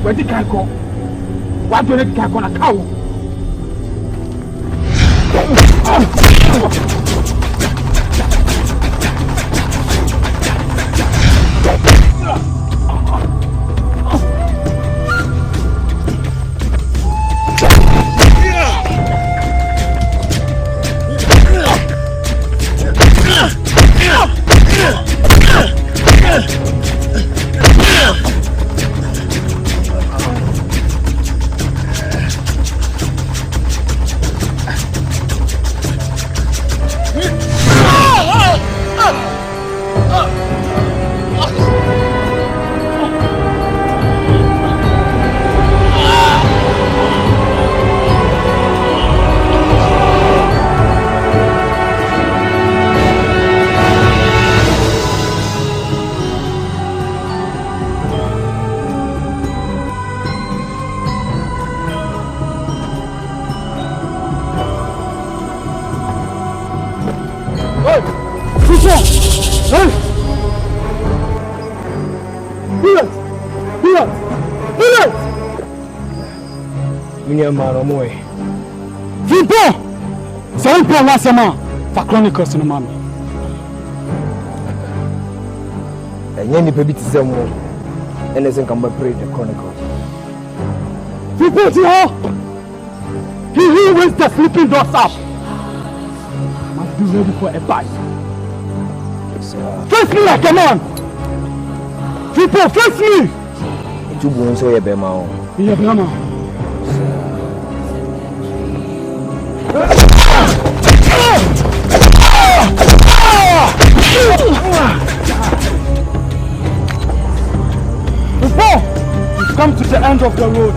Where did I go? Why do you get on a cow? For Chronicles no mommy. And any baby to them and doesn't come back pray the Chronicles. People here! He who wakes the sleeping dogs up must be ready for a bite. Face me like a man! People, face me! Two bones so a bema. Yeah, Brahma. We've come to the end of the road.